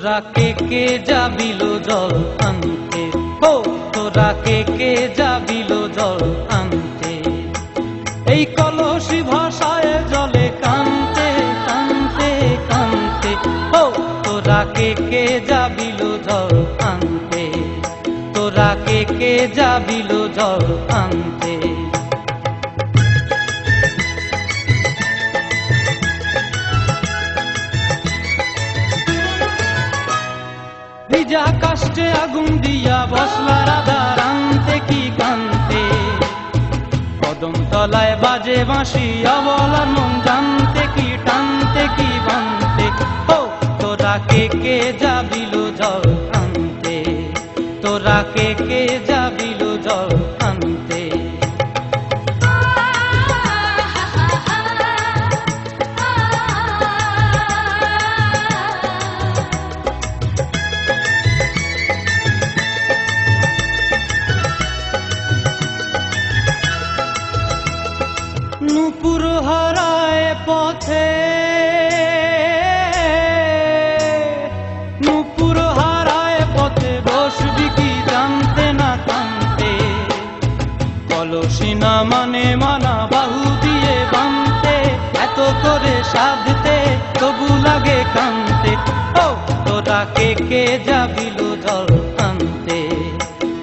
তোরা কে যাবিল জল আনতে, ও তোরা কে যাবিল জল আনতে, এই কলসি ভাষায় জলে কানতে কানতে কানতে, ও তোরা কে যাবিল জল আনতে, তোরা কে যাবিল জল আনতে। ভিজা কাষ্টে আগুন দিয়া বসলা রাধা রানতে কি কানতে, কদম তলায় বাজে বাঁশি অবলার মন জানতে কি টানতে কি বানতে, ও তোরা কে যাবিল জল আনতে, তোরা কে যাবিল জল আনতে। নূপুর হারায় পথে, নূপুর হারায় পথে বসবি কি জানতে না কানতে, কলসি না মানে মানা বাহু দিয়ে বানতে, এত করে সাধতে তবু লাগে কানতে, ও তোরা কে যাবিল জল আনতে,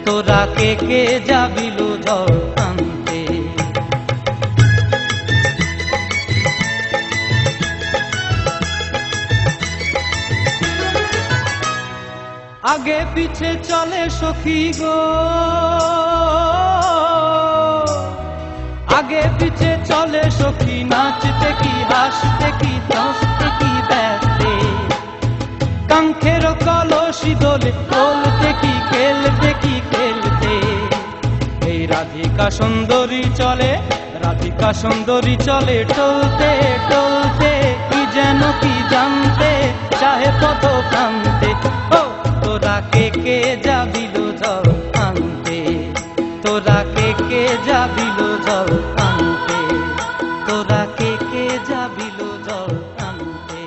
তোরা কে যাবিল জল আনতে। আগে পিছে চলে সখী গো, আগে পিছে চলে সখী, নাচতে কি হাসতে কি হাসতে কি ব্যস্তে, কাঙ্ক্ষের কলসি দোলে তোলতে কি খেলতে কি খেলতে, এই রাধিকা সুন্দরী চলে, রাধিকা সুন্দরী চলে টলতে টলতে, কি যেন কি জানতে চাহে পথ প্রান্তে, ও তোরা কে যাবিল জল আনতে, তোরা কে যাবিল জল আনতে, তোরা কে যাবিল জল আনতে,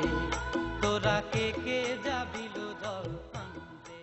তোরা কে যাবিল জল আনতে।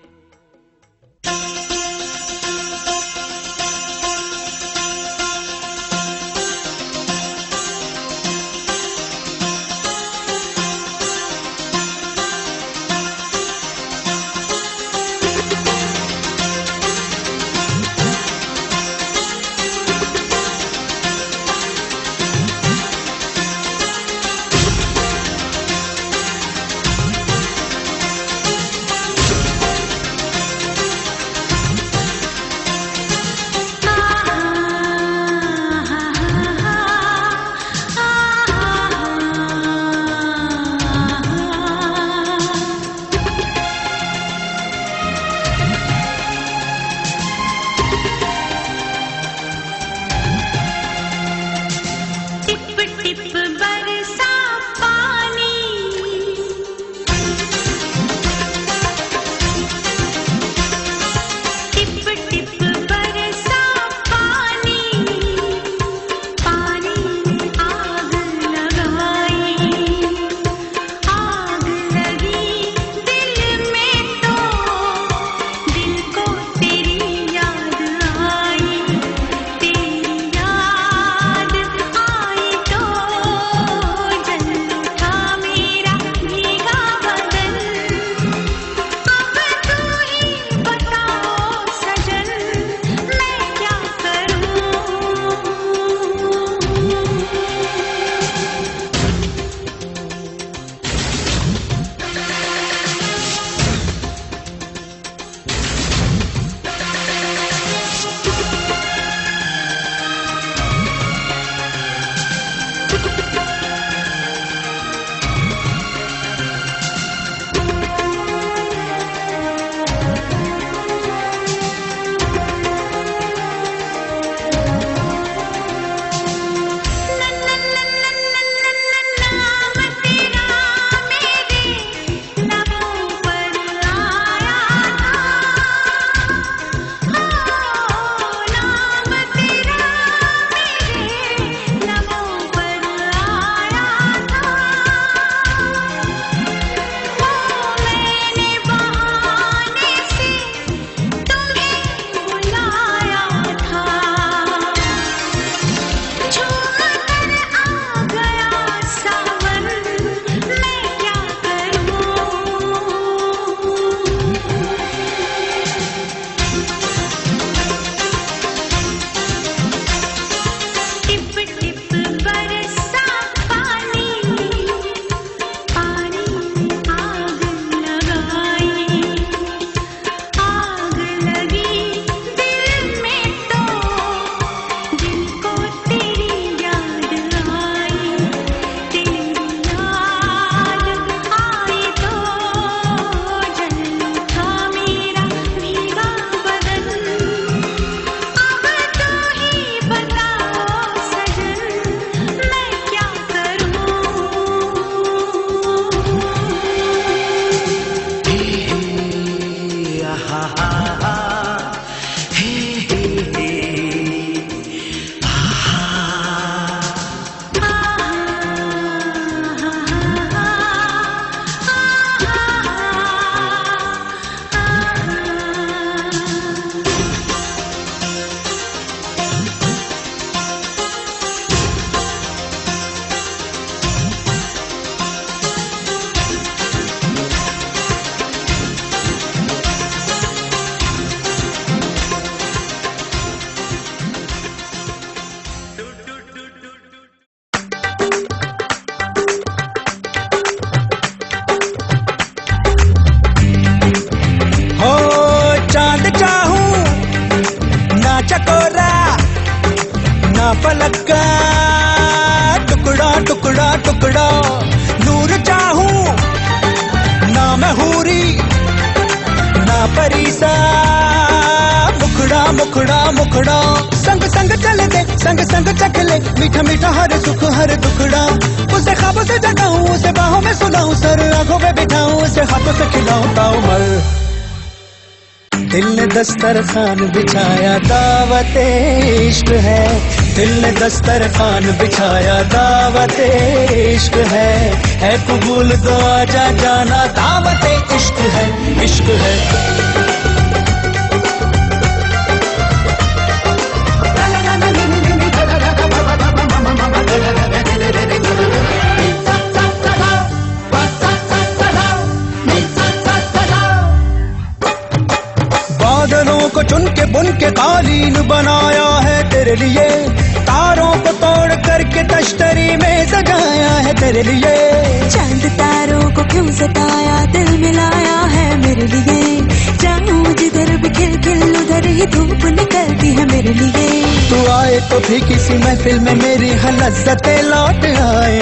पलक का टुकड़ा टुकड़ा टुकड़ा, नूर चाहूं ना मैं हूरी ना परीसा, मुखड़ा मुखड़ा मुखड़ा, संग संग चले दे संग संग चख ले, मीठा मीठा हर सुख हर दुखड़ा, उसे ख्वाबों से जगाऊं उसे बाहों में सुलाऊं, सर आंखों में बिठाऊं उसे हाथों से खिलाऊं ताऊ मर। दिल ने दस्तरखान बिछाया दावत इश्क है, दिल ने दस्तरखान बिछाया दावत इश्क है कबूल तो आजा जाना, दावत इश्क है इश्क है। बादलों को चुन के बुन के कालीन बनाया है तेरे लिए, तारों को तोड़ करके तश्तरी में सजाया है तेरे लिए, चांद तारों को क्यों सताया दिल मिलाया है मेरे लिए, जाऊं जिधर भी खिल खिल उधर ही धूप निकलती है मेरे लिए, तू आए तो भी किसी महफिल में मेरी लज्जतें लौट आए।